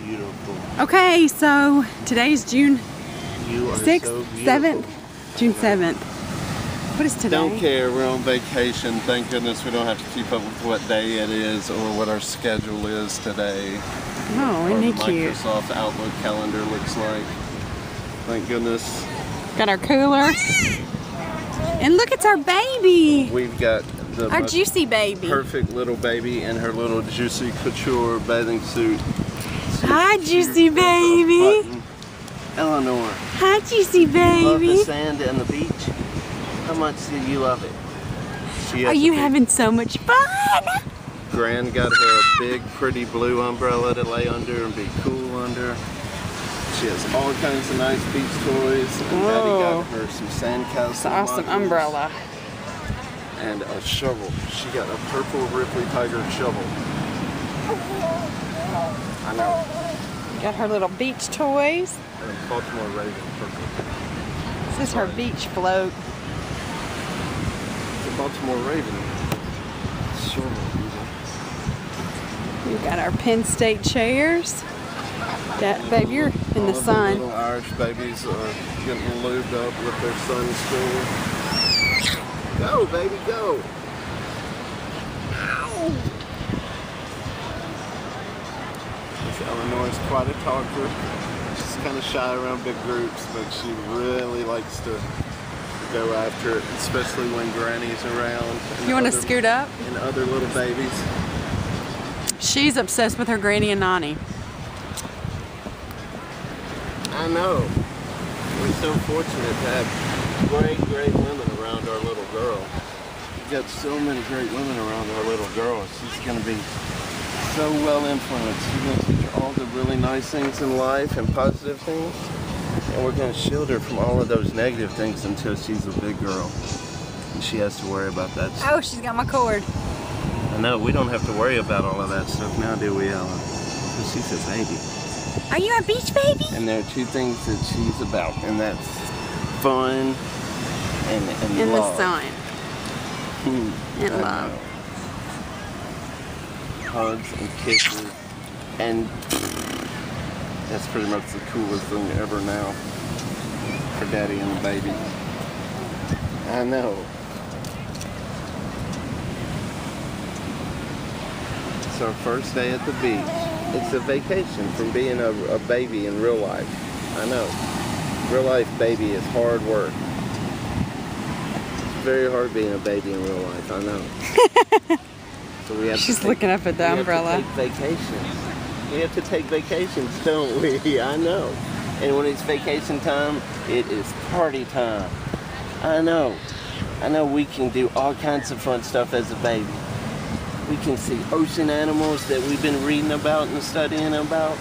beautiful. Okay, so today's June You are 6th, so 7th, beautiful. June 7th. What is today? Don't care, we're on vacation. Thank goodness we don't have to keep up with what day it is or what our schedule is today. Oh, Our isn't he cute? Microsoft Outlook calendar looks like. Thank goodness. Got our cooler. And look, it's our baby. We've got the Our most juicy baby. perfect little baby in her little Juicy Couture bathing suit. Hi, juicy baby. Eleanor, Hi, juicy you love the baby. sand and the beach? How much do you love it? She has Are a you big- having so much fun? Gran got her a big, pretty blue umbrella to lay under and be cool under. She has all kinds of nice beach toys. And Daddy Whoa. got her some sandcastle. It's an awesome modules umbrella. And a shovel. She got a purple Ripley Tiger shovel. I know. Got her little beach toys. And Baltimore Raven purple. This is her beach float. It's a Baltimore Raven shovel. We've got our Penn State chairs. Babe, you're in All the of sun. little Irish babies are getting lubed up with their sunscreen. Go, baby, go. Ow. Miss Eleanor is quite a talker. She's kind of shy around big groups, but she really likes to go after it, especially when Granny's around. You want to other- scoot up? And other little babies. She's obsessed with her Granny and Nani. I know. We're so fortunate to have great, great women around our little girl. We've got so many great women around our little girl. She's going to be so well influenced. She's going to teach her all the really nice things in life and positive things. And we're going to shield her from all of those negative things until she's a big girl. And she has to worry about that stuff. Oh, she's got my cord. I know, we don't have to worry about all of that stuff now, do we, Ellen? Because she's a baby. Are you a beach baby? And there are two things that she's about, and that's fun and In love. the sun. And I love. know. Hugs and kisses, and that's pretty much the coolest thing ever now for Daddy and the baby. I know. It's our first day at the beach. It's a vacation from being a baby in real life. I know. Real life baby is hard work. It's very hard being a baby in real life, I know. So we have She's to take, looking up at the umbrella. We have to take vacations. We have to take vacations, don't we? I know. And when it's vacation time, it is party time. I know. I know we can do all kinds of fun stuff as a baby. We can see ocean animals that we've been reading about and studying about.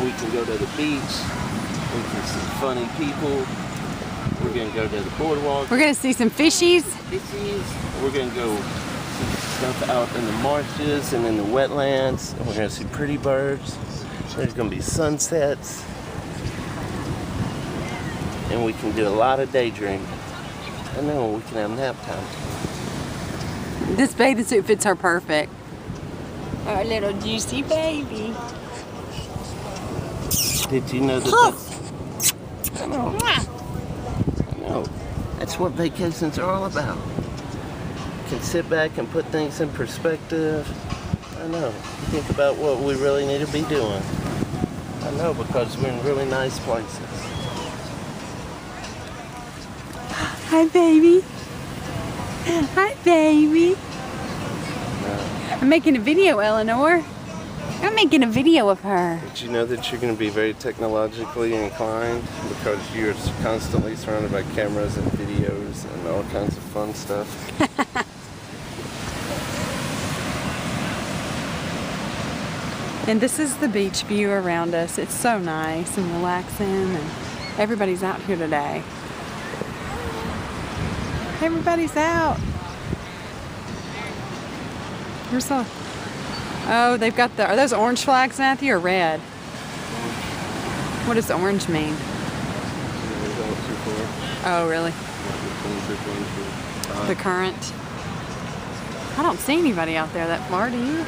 We can go to the beach. We can see funny people. We're going to go to the boardwalk. We're going to see some fishies. Fishies. We're going to go see stuff out in the marshes and in the wetlands. And we're going to see pretty birds. There's going to be sunsets. And we can do a lot of daydreaming. And then we can have nap time. This bathing suit fits her perfect. Our little juicy baby. Did you know that that's... I know. I know. That's what vacations are all about. You can sit back and put things in perspective. I know. You think about what we really need to be doing. I know, because we're in really nice places. Hi, baby. Hi, baby. I'm making a video, Eleanor. I'm making a video of her. Did you know that you're going to be very technologically inclined because you're constantly surrounded by cameras and videos and all kinds of fun stuff? And this is the beach view around us. It's so nice and relaxing, and everybody's out here today. Everybody's out. Here's a... Oh, they've got the... Are those orange flags, Matthew, or red? What does orange mean? Oh, really? The current? I don't see anybody out there that far, do you?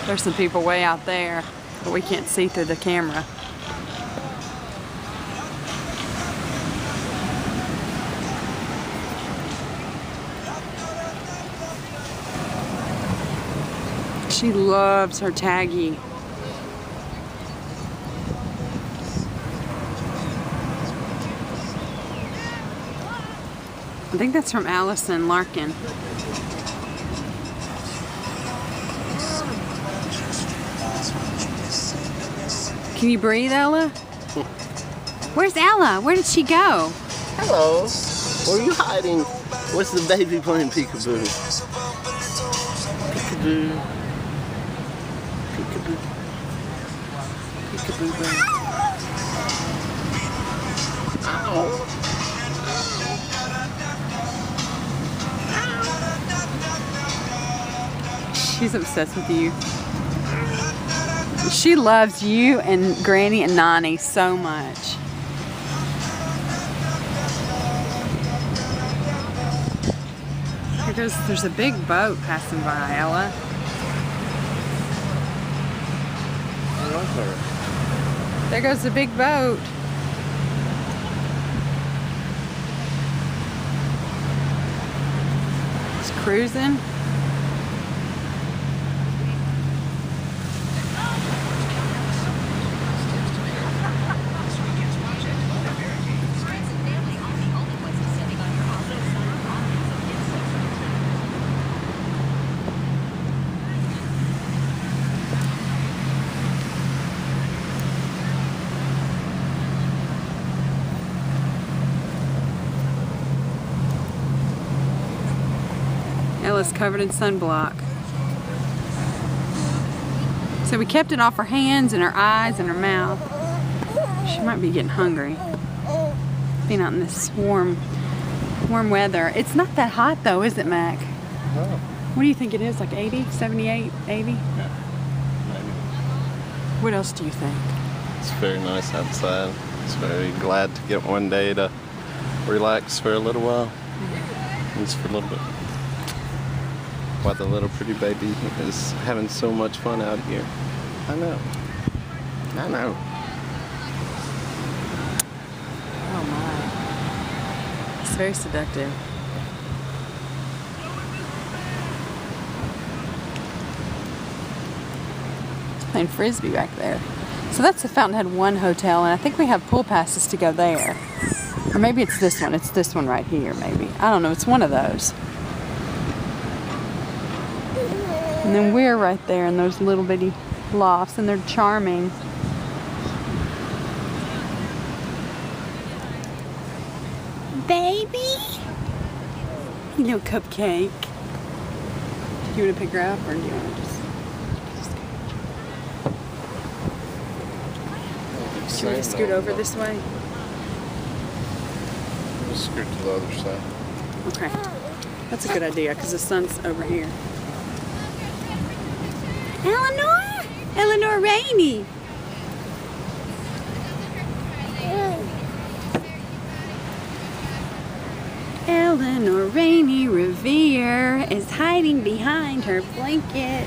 There's some people way out there, but we can't see through the camera. She loves her Taggy. I think that's from Allison Larkin. Can you breathe, Ella? Where's Ella? Where did she go? Hello. Where are you hiding? What's the baby playing peekaboo? Peekaboo. Peekaboo. Peekaboo baby. Ow. She's obsessed with you. She loves you and Granny and Nani so much. There's a big boat passing by, Ella. I love her. There goes the big boat. It's cruising. Ella's covered in sunblock. So we kept it off her hands and her eyes and her mouth. She might be getting hungry. Being out in this warm weather. It's not that hot though, is it, Mac? No. What do you think it is? Like 80, 78, 80? Yeah, maybe. What else do you think? It's very nice outside. It's very glad to get one day to relax for a little while. Just for a little bit. While the little pretty baby is having so much fun out here. I know. I know. Oh my. It's very seductive. It's playing frisbee back there. So that's the Fountainhead 1 hotel, and I think we have pool passes to go there. Or maybe it's this one. It's this one right here, maybe. I don't know. It's one of those. And then we're right there in those little bitty lofts, and they're charming. Baby! You know, Cupcake. Do you want to pick her up, or do you want to just... Should we just scoot over this way? Just scoot to the other side. Okay. That's a good idea, because the sun's over here. Eleanor? Eleanor Rainey. Eleanor Rainey Revere is hiding behind her blanket.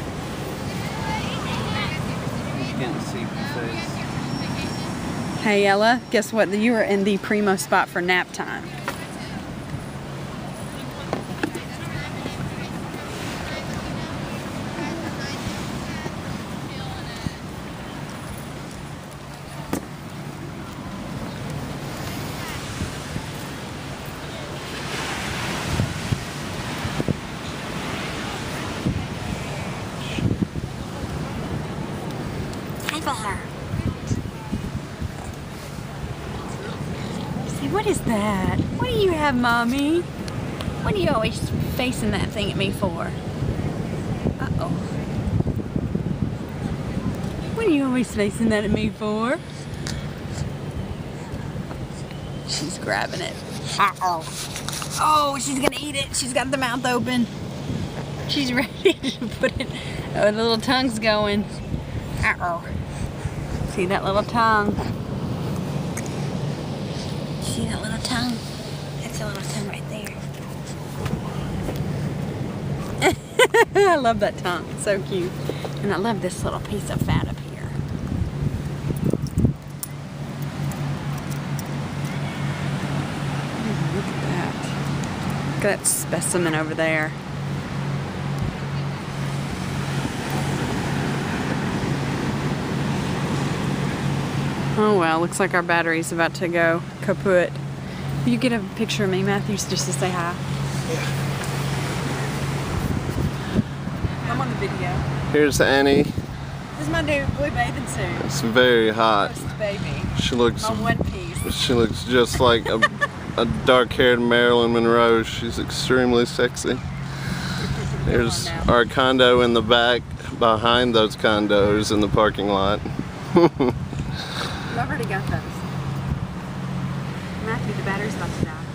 She's getting sleepy face. Hey Ella, guess what? You are in the primo spot for nap time. Say, what is that? What do you have, Mommy? What are you always facing that thing at me for? Uh-oh. What are you always facing that at me for? She's grabbing it. Uh-oh. Oh, she's gonna eat it. She's got the mouth open. She's ready to put it. Oh, the little tongue's going. Uh-oh. See that little tongue? See that little tongue? That's a little tongue right there. I love that tongue. So cute. And I love this little piece of fat up here. Look at that. Look at that specimen over there. Oh well, looks like our battery's about to go kaput. Will you get a picture of me, Matthew, just to say hi? Yeah. I'm on the video. Here's Annie. This is my new blue bathing suit. It's very hot. First baby. She looks My one piece. She looks just like a dark-haired Marilyn Monroe. She's extremely sexy. There's our condo in the back, behind those condos in the parking lot. I've already got those. Matthew, the battery's about to die.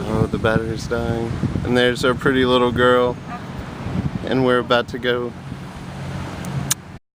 Oh, the battery's dying. And there's our pretty little girl. And we're about to go